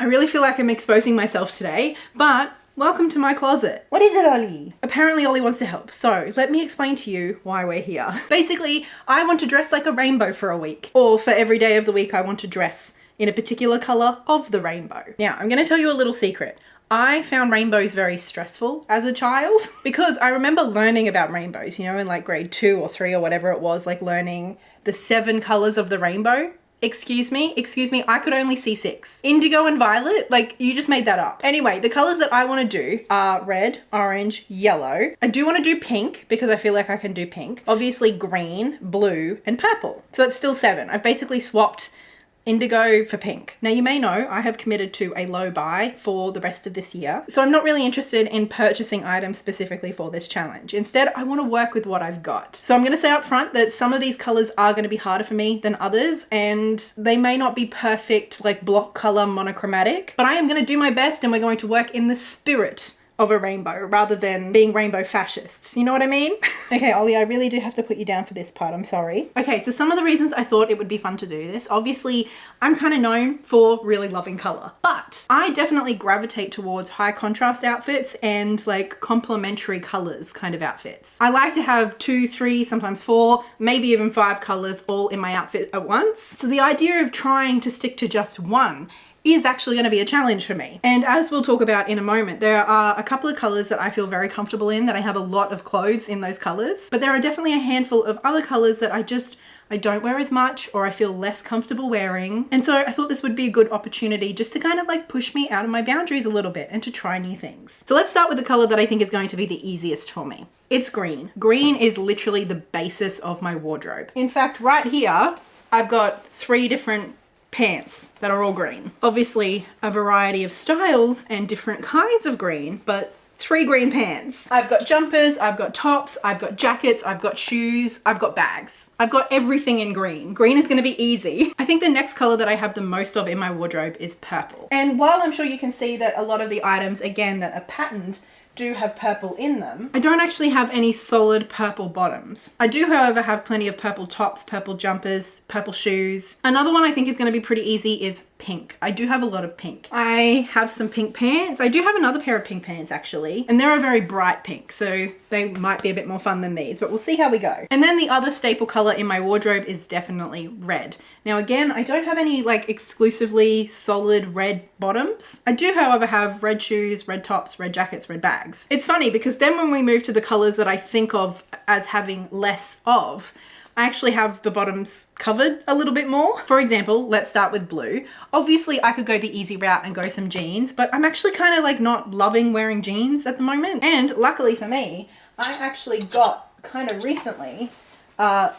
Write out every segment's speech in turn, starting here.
I really feel like I'm exposing myself today, but welcome to my closet. What is it, Ollie? Apparently Ollie wants to help, so let me explain to you why we're here. Basically, I want to dress like a rainbow for a week, or for every day of the week I want to dress in a particular colour of the rainbow. Now, I'm going to tell you a little secret. I found rainbows very stressful as a child because I remember learning about rainbows, you know, in like grade 2 or 3 or whatever it was, like learning the 7 colours of the rainbow. Excuse me, I could only see 6. Indigo and violet, like you just made that up. Anyway, the colours that I want to do are red, orange, yellow. I do want to do pink because I feel like I can do pink. Obviously green, blue, and purple. So that's still 7. I've basically swapped indigo for pink. Now you may know I have committed to a low buy for the rest of this year. So I'm not really interested in purchasing items specifically for this challenge. Instead, I want to work with what I've got. So I'm going to say up front that some of these colors are going to be harder for me than others, and they may not be perfect like block color monochromatic, but I am going to do my best and we're going to work in the spirit of a rainbow rather than being rainbow fascists. You know what I mean? Okay, Ollie, I really do have to put you down for this part. I'm sorry. Okay, so some of the reasons I thought it would be fun to do this. Obviously, I'm kind of known for really loving color, but I definitely gravitate towards high contrast outfits and like complementary colors kind of outfits. I like to have 2, 3, sometimes 4, maybe even 5 colors all in my outfit at once. So the idea of trying to stick to just one is actually going to be a challenge for me. And as we'll talk about in a moment, there are a couple of colors that I feel very comfortable in, that I have a lot of clothes in those colors, but there are definitely a handful of other colors that I don't wear as much, or I feel less comfortable wearing. And so I thought this would be a good opportunity just to kind of like push me out of my boundaries a little bit and to try new things. So let's start with the color that I think is going to be the easiest for me. It's green. Green is literally the basis of my wardrobe. In fact, right here, I've got 3 different pants that are all green. Obviously a variety of styles and different kinds of green, but 3 green pants. I've got jumpers, I've got tops, I've got jackets, I've got shoes, I've got bags. I've got everything in green. Green is gonna be easy. I think the next color that I have the most of in my wardrobe is purple. And while I'm sure you can see that a lot of the items, again, that are patterned do have purple in them, I don't actually have any solid purple bottoms. I do, however, have plenty of purple tops, purple jumpers, purple shoes. Another one I think is going to be pretty easy is pink. I do have a lot of pink. I have some pink pants. I do have another pair of pink pants actually, and they're a very bright pink, so they might be a bit more fun than these, but we'll see how we go. And then the other staple color in my wardrobe is definitely red. Now again, I don't have any like exclusively solid red bottoms. I do, however, have red shoes, red tops, red jackets, red bags. It's funny because then when we move to the colors that I think of as having less of, I actually have the bottoms covered a little bit more. For example, let's start with blue. Obviously I could go the easy route and go some jeans, but I'm actually kind of like not loving wearing jeans at the moment. And luckily for me, I actually got kind of recently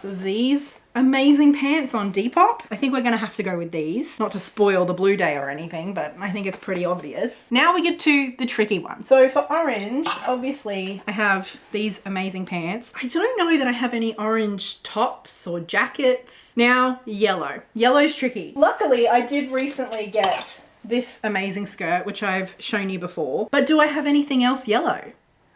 these amazing pants on Depop. I think we're gonna have to go with these, not to spoil the blue day or anything, but I think it's pretty obvious. Now we get to the tricky one. So for orange, obviously I have these amazing pants. I don't know that I have any orange tops or jackets. Now yellow. Yellow's tricky. Luckily I did recently get this amazing skirt, which I've shown you before, but do I have anything else yellow?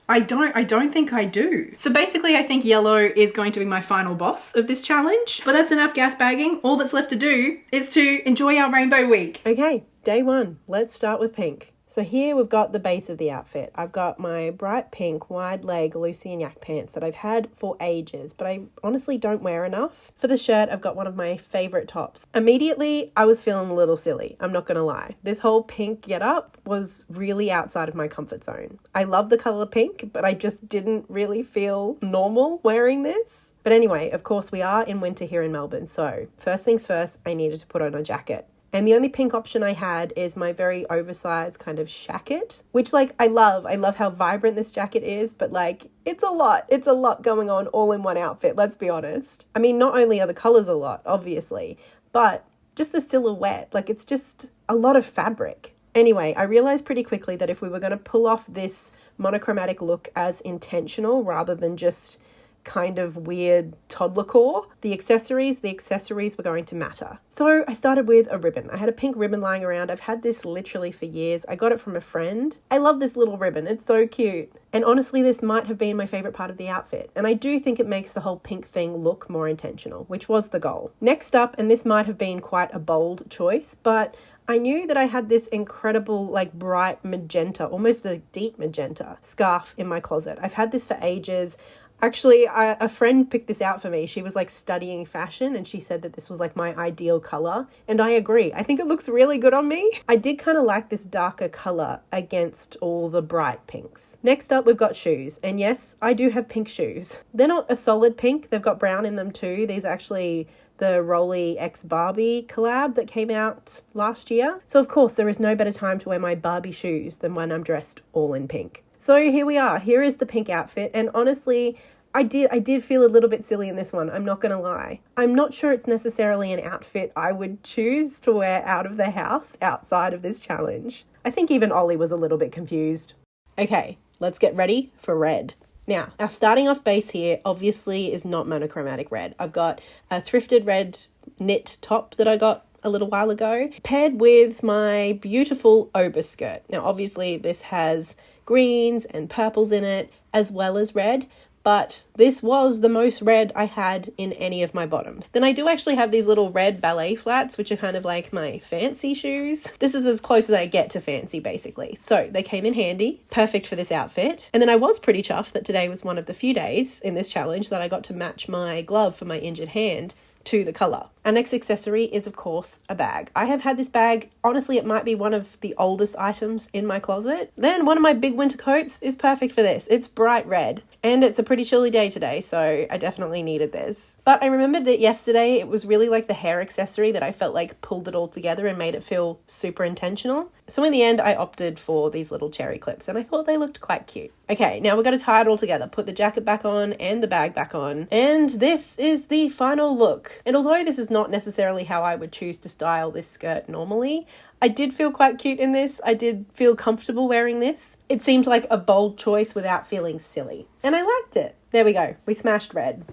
I don't think I do. So basically I think yellow is going to be my final boss of this challenge, but that's enough gas bagging. All that's left to do is to enjoy our rainbow week. Okay, day 1. Let's start with pink. So here we've got the base of the outfit. I've got my bright pink wide leg Lucy and Yak pants that I've had for ages, but I honestly don't wear enough. For the shirt, I've got one of my favorite tops. Immediately, I was feeling a little silly. I'm not gonna lie. This whole pink getup was really outside of my comfort zone. I love the color pink, but I just didn't really feel normal wearing this. But anyway, of course we are in winter here in Melbourne. So first things first, I needed to put on a jacket. And the only pink option I had is my very oversized kind of shacket, which like I love how vibrant this jacket is, but like it's a lot going on all in one outfit, let's be honest. I mean, not only are the colors a lot, obviously, but just the silhouette, like it's just a lot of fabric. Anyway, I realized pretty quickly that if we were going to pull off this monochromatic look as intentional rather than just kind of weird toddler core, the accessories were going to matter. So I started with a ribbon. I had a pink ribbon lying around. I've had this literally for years. I got it from a friend. I love this little ribbon. It's so cute. And honestly, this might have been my favorite part of the outfit. And I do think it makes the whole pink thing look more intentional, which was the goal. Next up, and this might have been quite a bold choice, but I knew that I had this incredible like bright magenta, almost a deep magenta scarf in my closet. I've had this for ages. Actually, a friend picked this out for me. She was like studying fashion and she said that this was like my ideal color. And I agree. I think it looks really good on me. I did kind of like this darker color against all the bright pinks. Next up, we've got shoes. And yes, I do have pink shoes. They're not a solid pink. They've got brown in them too. These are actually the Rolly x Barbie collab that came out last year. So of course, there is no better time to wear my Barbie shoes than when I'm dressed all in pink. So here we are. Here is the pink outfit. And honestly, I did feel a little bit silly in this one. I'm not going to lie. I'm not sure it's necessarily an outfit I would choose to wear out of the house outside of this challenge. I think even Ollie was a little bit confused. Okay, let's get ready for red. Now, our starting off base here obviously is not monochromatic red. I've got a thrifted red knit top that I got a little while ago, paired with my beautiful Ober skirt. Now, obviously this has greens and purples in it, as well as red, but this was the most red I had in any of my bottoms. Then I do actually have these little red ballet flats, which are kind of like my fancy shoes. This is as close as I get to fancy, basically. So they came in handy, perfect for this outfit. And then I was pretty chuffed that today was one of the few days in this challenge that I got to match my glove for my injured hand to the color. Our next accessory is, of course, a bag. I have had this bag, honestly, it might be one of the oldest items in my closet. Then one of my big winter coats is perfect for this. It's bright red and it's a pretty chilly day today, so I definitely needed this. But I remembered that yesterday it was really like the hair accessory that I felt like pulled it all together and made it feel super intentional. So in the end, I opted for these little cherry clips and I thought they looked quite cute. Okay, now we're going to tie it all together, put the jacket back on and the bag back on. And this is the final look. And although this is not necessarily how I would choose to style this skirt normally, I did feel quite cute in this. I did feel comfortable wearing this. It seemed like a bold choice without feeling silly. And I liked it. There we go. We smashed red.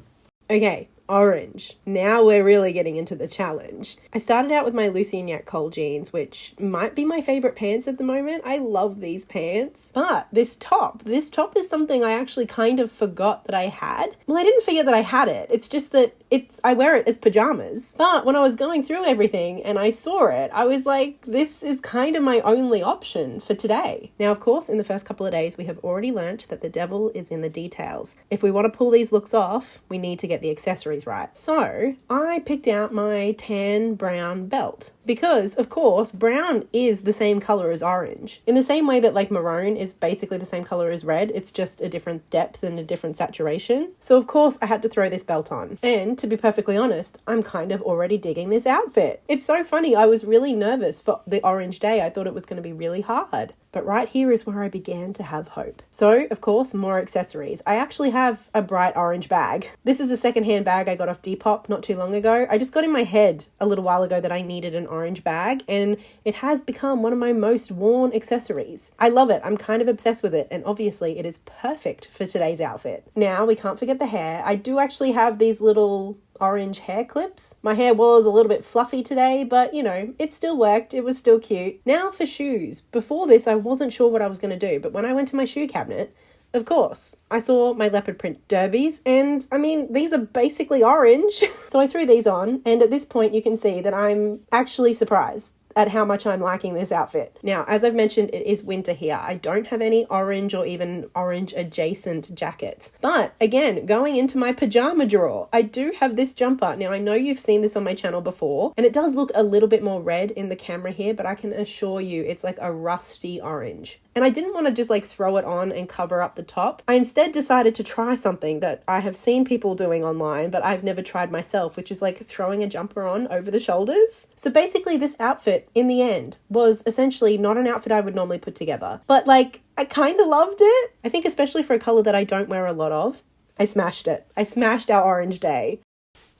Okay, orange. Now we're really getting into the challenge. I started out with my Lucy and Yak Cole jeans, which might be my favorite pants at the moment. I love these pants. But this top is something I actually kind of forgot that I had. Well, I didn't forget that I had it. It's just that I wear it as pajamas. But when I was going through everything and I saw it, I was like, this is kind of my only option for today. Now, of course, in the first couple of days, we have already learnt that the devil is in the details. If we want to pull these looks off, we need to get the accessories right. So I picked out my tan brown belt because, of course, brown is the same color as orange. In the same way that like maroon is basically the same color as red, it's just a different depth and a different saturation. So of course I had to throw this belt on. And to be perfectly honest, I'm kind of already digging this outfit. It's so funny. I was really nervous for the orange day. I thought it was going to be really hard. But right here is where I began to have hope. So, of course, more accessories. I actually have a bright orange bag. This is a secondhand bag I got off Depop not too long ago. I just got in my head a little while ago that I needed an orange bag, and it has become one of my most worn accessories. I love it. I'm kind of obsessed with it, and obviously it is perfect for today's outfit. Now, we can't forget the hair. I do actually have these little orange hair clips. My hair was a little bit fluffy today, but you know, it still worked. It was still cute. Now for shoes. Before this, I wasn't sure what I was going to do, but when I went to my shoe cabinet, of course, I saw my leopard print derbies, and I mean, these are basically orange. So I threw these on, and at this point you can see that I'm actually surprised at how much I'm liking this outfit. Now, as I've mentioned, it is winter here. I don't have any orange or even orange adjacent jackets. But again, going into my pajama drawer, I do have this jumper. Now, I know you've seen this on my channel before, and it does look a little bit more red in the camera here, but I can assure you it's like a rusty orange. And I didn't want to just like throw it on and cover up the top. I instead decided to try something that I have seen people doing online, but I've never tried myself, which is like throwing a jumper on over the shoulders. So basically this outfit in the end was essentially not an outfit I would normally put together, but like I kind of loved it. I think especially for a color that I don't wear a lot of, I smashed it. I smashed our orange day.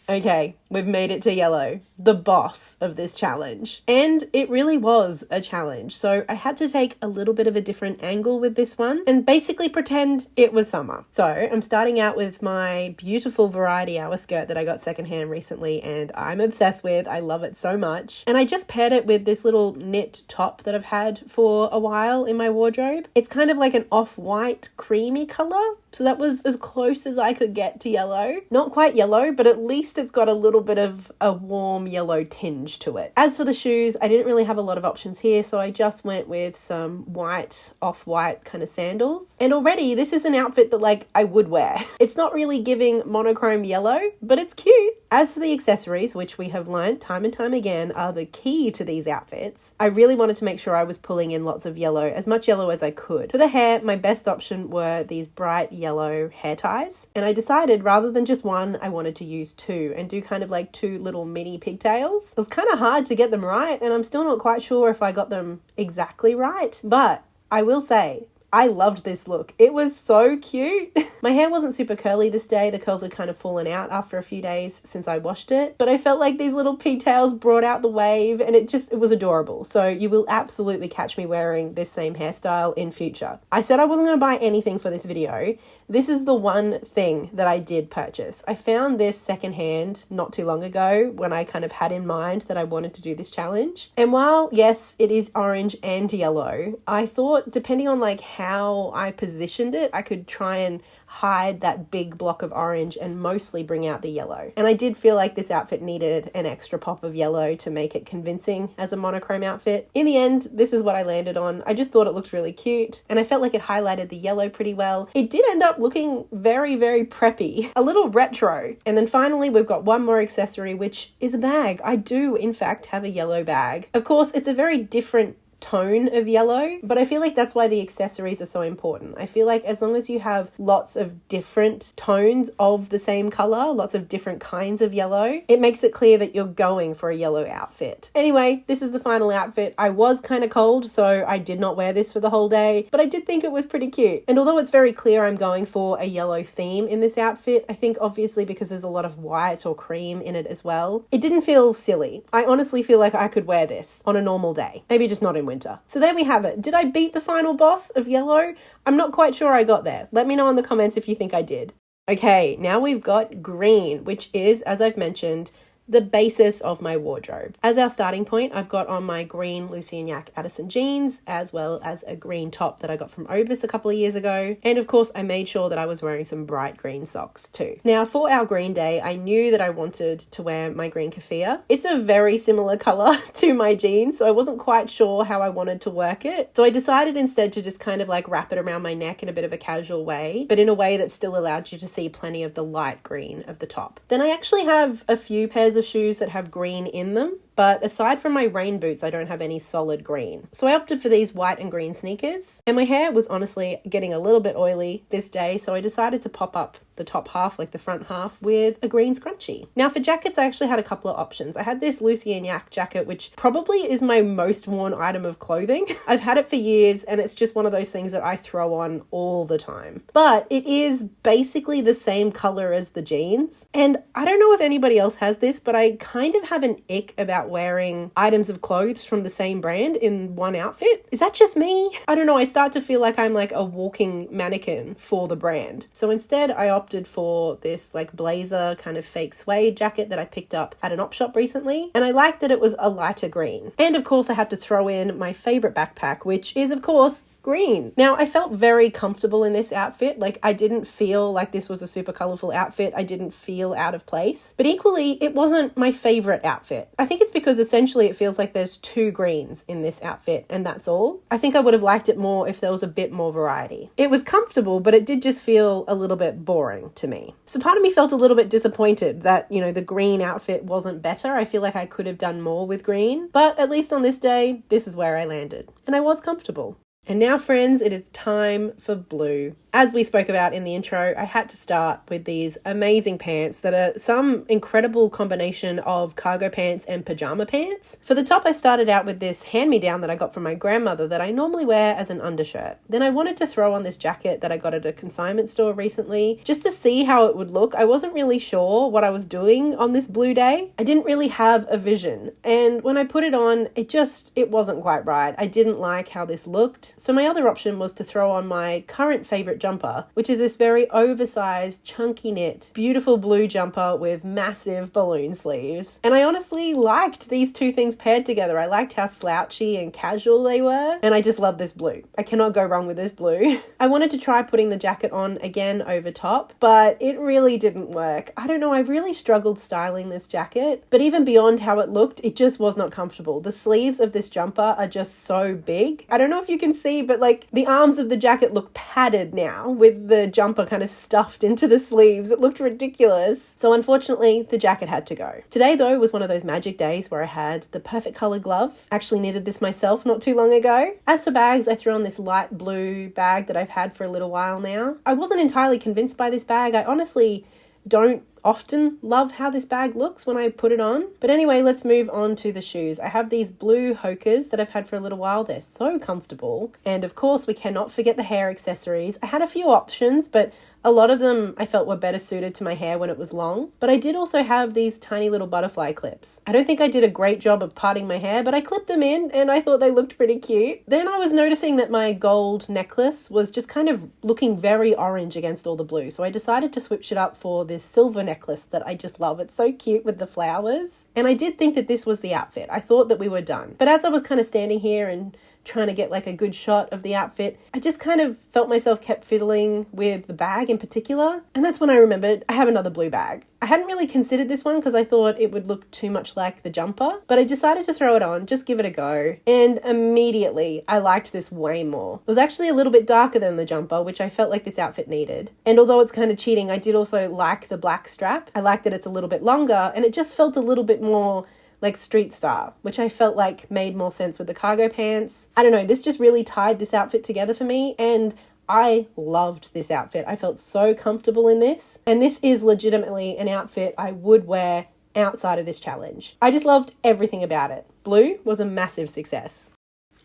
Okay, we've made it to yellow, the boss of this challenge. And it really was a challenge. So I had to take a little bit of a different angle with this one and basically pretend it was summer. So I'm starting out with my beautiful variety hour skirt that I got secondhand recently and I'm obsessed with. I love it so much. And I just paired it with this little knit top that I've had for a while in my wardrobe. It's kind of like an off-white creamy color. So that was as close as I could get to yellow. Not quite yellow, but at least it's got a little bit of a warm yellow tinge to it. As for the shoes, I didn't really have a lot of options here, so I just went with some white, off-white kind of sandals. And already this is an outfit that like I would wear. It's not really giving monochrome yellow, but it's cute. As for the accessories, which we have learned time and time again are the key to these outfits, I really wanted to make sure I was pulling in lots of yellow, as much yellow as I could. For the hair, my best option were these bright yellow hair ties. And I decided rather than just one, I wanted to use two and do kind of like two little mini pigtails. It was kind of hard to get them right, and I'm still not quite sure if I got them exactly right, but I will say, I loved this look. It was so cute. My hair wasn't super curly this day. The curls had kind of fallen out after a few days since I washed it, but I felt like these little pigtails brought out the wave, and it was adorable. So you will absolutely catch me wearing this same hairstyle in future. I said I wasn't going to buy anything for this video. This is the one thing that I did purchase. I found this secondhand not too long ago when I kind of had in mind that I wanted to do this challenge. And while, yes, it is orange and yellow, I thought depending on like how I positioned it, I could try and hide that big block of orange and mostly bring out the yellow. And I did feel like this outfit needed an extra pop of yellow to make it convincing as a monochrome outfit. In the end, this is what I landed on. I just thought it looked really cute, and I felt like it highlighted the yellow pretty well. It did end up looking very, very preppy, a little retro. And then finally, we've got one more accessory, which is a bag. I do, in fact, have a yellow bag. Of course, it's a very different tone of yellow, but I feel like that's why the accessories are so important. I feel like as long as you have lots of different tones of the same color, lots of different kinds of yellow, it makes it clear that you're going for a yellow outfit. Anyway, this is the final outfit. I was kind of cold, so I did not wear this for the whole day, but I did think it was pretty cute. And although it's very clear I'm going for a yellow theme in this outfit, I think obviously because there's a lot of white or cream in it as well, it didn't feel silly. I honestly feel like I could wear this on a normal day, maybe just not in winter. So there we have it. Did I beat the final boss of yellow? I'm not quite sure I got there. Let me know in the comments if you think I did. Okay, now we've got green, which is, as I've mentioned, the basis of my wardrobe. As our starting point, I've got on my green Lucy and Yak Addison jeans, as well as a green top that I got from Obis a couple of years ago. And of course, I made sure that I was wearing some bright green socks too. Now, for our green day, I knew that I wanted to wear my green keffiyeh. It's a very similar color to my jeans, so I wasn't quite sure how I wanted to work it. So I decided instead to just kind of like wrap it around my neck in a bit of a casual way, but in a way that still allowed you to see plenty of the light green of the top. Then I actually have a few pairs of shoes that have green in them, but aside from my rain boots, I don't have any solid green. So I opted for these white and green sneakers, and my hair was honestly getting a little bit oily this day, so I decided to pop up the top half, like the front half, with a green scrunchie. Now for jackets, I actually had a couple of options. I had this Lucy and Yak jacket, which probably is my most worn item of clothing. I've had it for years, and it's just one of those things that I throw on all the time. But it is basically the same color as the jeans, and I don't know if anybody else has this, but I kind of have an ick about wearing items of clothes from the same brand in one outfit. Is that just me? I don't know. I start to feel like I'm like a walking mannequin for the brand. So instead, I opted for this like blazer kind of fake suede jacket that I picked up at an op shop recently. And I liked that it was a lighter green. And of course, I had to throw in my favorite backpack, which is of course green. Now, I felt very comfortable in this outfit. Like, I didn't feel like this was a super colorful outfit. I didn't feel out of place. But equally, it wasn't my favorite outfit. I think it's because essentially it feels like there's two greens in this outfit, and that's all. I think I would have liked it more if there was a bit more variety. It was comfortable, but it did just feel a little bit boring to me. So part of me felt a little bit disappointed that, you know, the green outfit wasn't better. I feel like I could have done more with green, but at least on this day, this is where I landed, and I was comfortable. And now, friends, it is time for blue. As we spoke about in the intro, I had to start with these amazing pants that are some incredible combination of cargo pants and pajama pants. For the top, I started out with this hand-me-down that I got from my grandmother that I normally wear as an undershirt. Then I wanted to throw on this jacket that I got at a consignment store recently just to see how it would look. I wasn't really sure what I was doing on this blue day. I didn't really have a vision. And when I put it on, it wasn't quite right. I didn't like how this looked. So my other option was to throw on my current favorite jumper, which is this very oversized, chunky knit, beautiful blue jumper with massive balloon sleeves. And I honestly liked these two things paired together. I liked how slouchy and casual they were, and I just love this blue. I cannot go wrong with this blue. I wanted to try putting the jacket on again over top, but it really didn't work. I don't know, I've really struggled styling this jacket, but even beyond how it looked, it just was not comfortable. The sleeves of this jumper are just so big. I don't know if you can see, but like the arms of the jacket look padded now with the jumper kind of stuffed into the sleeves. It looked ridiculous. So unfortunately, the jacket had to go. Today though was one of those magic days where I had the perfect color glove. Actually knitted this myself not too long ago. As for bags, I threw on this light blue bag that I've had for a little while now. I wasn't entirely convinced by this bag. I honestly don't often love how this bag looks when I put it on. But anyway, let's move on to the shoes. I have these blue Hokers that I've had for a little while. They're so comfortable. And of course, we cannot forget the hair accessories. I had a few options, but a lot of them I felt were better suited to my hair when it was long. But I did also have these tiny little butterfly clips. I don't think I did a great job of parting my hair, but I clipped them in and I thought they looked pretty cute. Then I was noticing that my gold necklace was just kind of looking very orange against all the blue. So I decided to switch it up for this silver necklace that I just love. It's so cute with the flowers. And I did think that this was the outfit. I thought that we were done. But as I was kind of standing here and trying to get like a good shot of the outfit, I just kind of felt myself kept fiddling with the bag in particular. And that's when I remembered I have another blue bag. I hadn't really considered this one because I thought it would look too much like the jumper, but I decided to throw it on, just give it a go. And immediately I liked this way more. It was actually a little bit darker than the jumper, which I felt like this outfit needed. And although it's kind of cheating, I did also like the black strap. I like that it's a little bit longer and it just felt a little bit more like street style, which I felt like made more sense with the cargo pants. I don't know, this just really tied this outfit together for me, and I loved this outfit. I felt so comfortable in this, and this is legitimately an outfit I would wear outside of this challenge. I just loved everything about it. Blue was a massive success.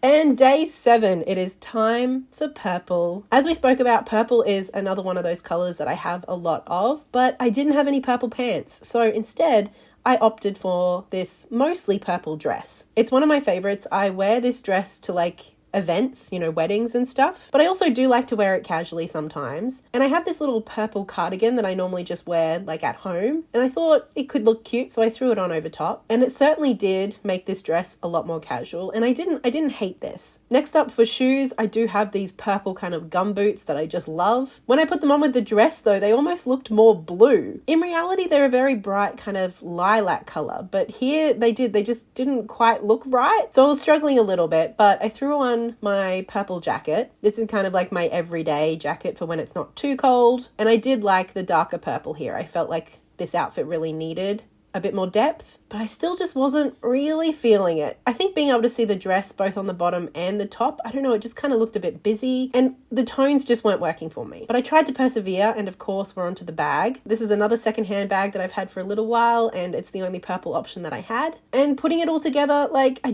And day 7, it is time for purple. As we spoke about, purple is another one of those colors that I have a lot of, but I didn't have any purple pants. So instead, I opted for this mostly purple dress. It's one of my favorites. I wear this dress to like events, you know, weddings and stuff, but I also do like to wear it casually sometimes. And I have this little purple cardigan that I normally just wear like at home, and I thought it could look cute, so I threw it on over top, and it certainly did make this dress a lot more casual, and I didn't hate this. Next up for shoes, I do have these purple kind of gum boots that I just love. When I put them on with the dress though, they almost looked more blue. In reality, they're a very bright kind of lilac color, but here they just didn't quite look right. So I was struggling a little bit, but I threw on my purple jacket. This is kind of like my everyday jacket for when it's not too cold. And I did like the darker purple here. I felt like this outfit really needed a bit more depth, but I still just wasn't really feeling it. I think being able to see the dress both on the bottom and the top, I don't know, it just kind of looked a bit busy and the tones just weren't working for me. But I tried to persevere, and of course we're onto the bag. This is another secondhand bag that I've had for a little while, and it's the only purple option that I had. And putting it all together, like I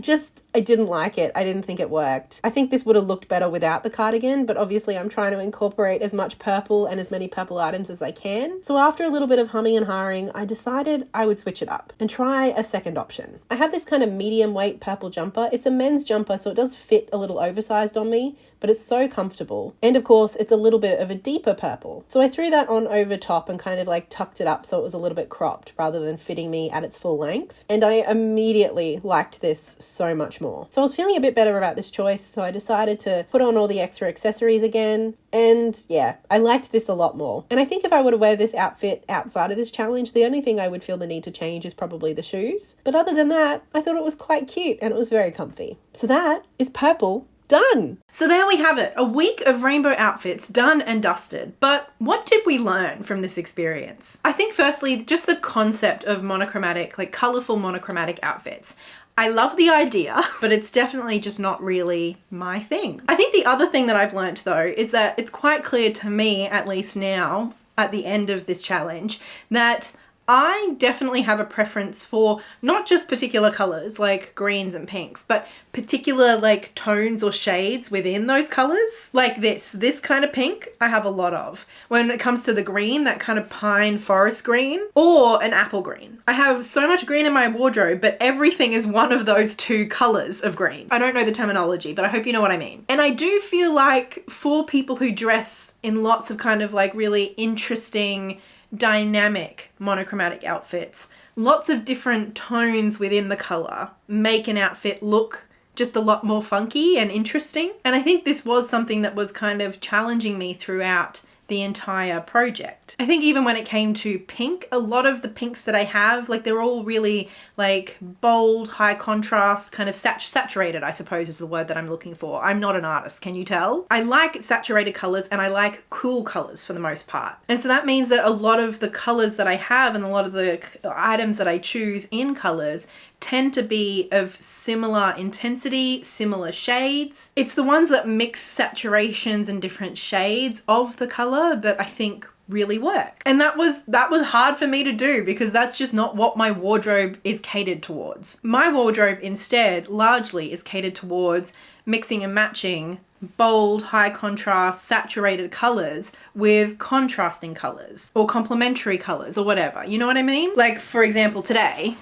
didn't like it. I didn't think it worked. I think this would have looked better without the cardigan, but obviously I'm trying to incorporate as much purple and as many purple items as I can. So after a little bit of humming and hawing, I decided I would switch it up and try a second option. I have this kind of medium weight purple jumper. It's a men's jumper, so it does fit a little oversized on me, but it's so comfortable. And of course, it's a little bit of a deeper purple. So I threw that on over top and kind of like tucked it up so it was a little bit cropped rather than fitting me at its full length. And I immediately liked this so much more. So I was feeling a bit better about this choice, so I decided to put on all the extra accessories again. And yeah, I liked this a lot more. And I think if I were to wear this outfit outside of this challenge, the only thing I would feel the need to change is probably the shoes. But other than that, I thought it was quite cute and it was very comfy. So that is purple done. So there we have it, a week of rainbow outfits done and dusted. But what did we learn from this experience? I think firstly, just the concept of monochromatic, like colourful monochromatic outfits. I love the idea, but it's definitely just not really my thing. I think the other thing that I've learnt though is that it's quite clear to me, at least now, at the end of this challenge, that I definitely have a preference for not just particular colors like greens and pinks, but particular like tones or shades within those colors. Like this kind of pink I have a lot of. When it comes to the green, that kind of pine forest green or an apple green. I have so much green in my wardrobe, but everything is one of those two colors of green. I don't know the terminology, but I hope you know what I mean. And I do feel like for people who dress in lots of kind of like really interesting, dynamic monochromatic outfits, lots of different tones within the color make an outfit look just a lot more funky and interesting. And I think this was something that was kind of challenging me throughout the entire project. I think even when it came to pink, a lot of the pinks that I have, like they're all really like bold, high contrast, kind of saturated, I suppose is the word that I'm looking for. I'm not an artist, can you tell? I like saturated colors and I like cool colors for the most part. And so that means that a lot of the colors that I have and a lot of the items that I choose in colors tend to be of similar intensity, similar shades. It's the ones that mix saturations and different shades of the color that I think really work. And that was hard for me to do because that's just not what my wardrobe is catered towards. My wardrobe instead largely is catered towards mixing and matching bold, high contrast, saturated colors with contrasting colors or complementary colors or whatever. You know what I mean? Like for example, today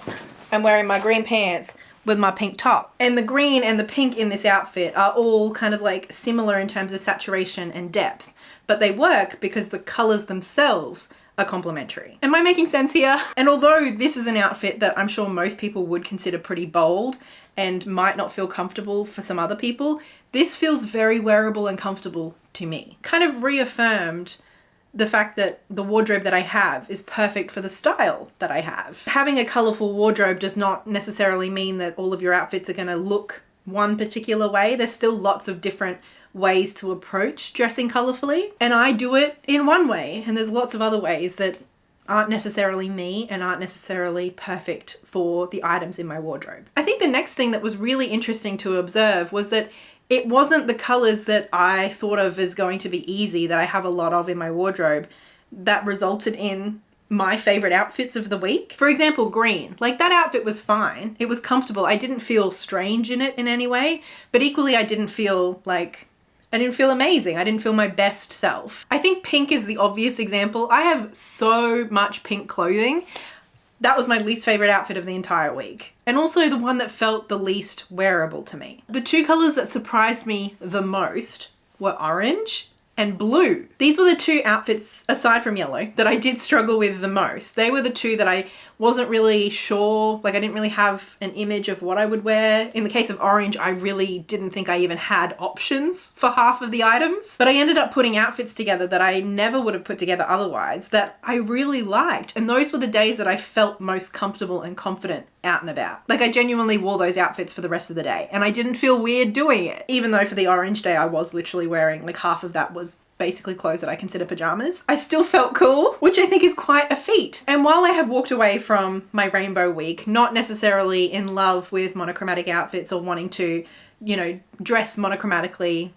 I'm wearing my green pants with my pink top. And the green and the pink in this outfit are all kind of like similar in terms of saturation and depth, but they work because the colors themselves are complementary. Am I making sense here? And although this is an outfit that I'm sure most people would consider pretty bold and might not feel comfortable for some other people, this feels very wearable and comfortable to me. Kind of reaffirmed the fact that the wardrobe that I have is perfect for the style that I have. Having a colorful wardrobe does not necessarily mean that all of your outfits are going to look one particular way. There's still lots of different ways to approach dressing colorfully, and I do it in one way, and there's lots of other ways that aren't necessarily me and aren't necessarily perfect for the items in my wardrobe. I think the next thing that was really interesting to observe was that it wasn't the colors that I thought of as going to be easy, that I have a lot of in my wardrobe, that resulted in my favorite outfits of the week. For example, green. Like that outfit was fine. It was comfortable. I didn't feel strange in it in any way, but equally I didn't feel amazing. I didn't feel my best self. I think pink is the obvious example. I have so much pink clothing. That was my least favorite outfit of the entire week. And also the one that felt the least wearable to me. The two colors that surprised me the most were orange and blue. These were the two outfits, aside from yellow, that I did struggle with the most. They were the two that I wasn't really sure, like I didn't really have an image of what I would wear. In the case of orange, I really didn't think I even had options for half of the items. But I ended up putting outfits together that I never would have put together otherwise that I really liked. And those were the days that I felt most comfortable and confident out and about. Like I genuinely wore those outfits for the rest of the day and I didn't feel weird doing it. Even though for the orange day I was literally wearing like half of that was basically clothes that I consider pajamas. I still felt cool, which I think is quite a feat. And while I have walked away from my rainbow week, not necessarily in love with monochromatic outfits or wanting to, you know, dress monochromatically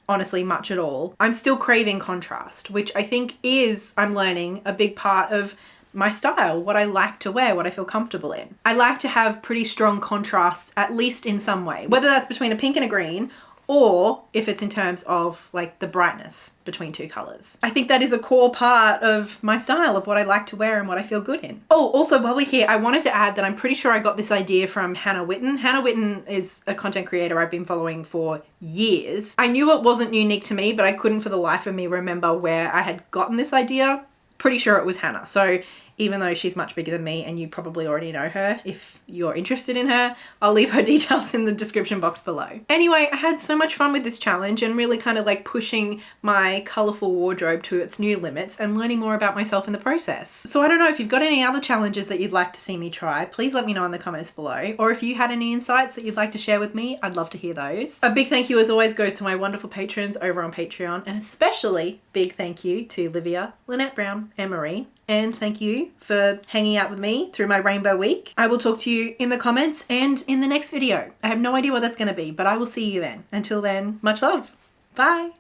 honestly much at all, I'm still craving contrast, which I think is, I'm learning, a big part of my style, what I like to wear, what I feel comfortable in. I like to have pretty strong contrast, at least in some way, whether that's between a pink and a green, or if it's in terms of like the brightness between two colors. I think that is a core part of my style, of what I like to wear and what I feel good in. Oh, also while we're here, I wanted to add that I'm pretty sure I got this idea from Hannah Witton. Hannah Witton is a content creator I've been following for years. I knew it wasn't unique to me, but I couldn't for the life of me remember where I had gotten this idea. Pretty sure it was Hannah. So even though she's much bigger than me and you probably already know her, if you're interested in her, I'll leave her details in the description box below. Anyway, I had so much fun with this challenge and really kind of like pushing my colourful wardrobe to its new limits and learning more about myself in the process. So I don't know if you've got any other challenges that you'd like to see me try, please let me know in the comments below. Or if you had any insights that you'd like to share with me, I'd love to hear those. A big thank you as always goes to my wonderful patrons over on Patreon, and especially big thank you to Livia, Lynette Brown, and Marie. And thank you for hanging out with me through my rainbow week. I will talk to you in the comments and in the next video. I have no idea what that's going to be, but I will see you then. Until then, much love. Bye.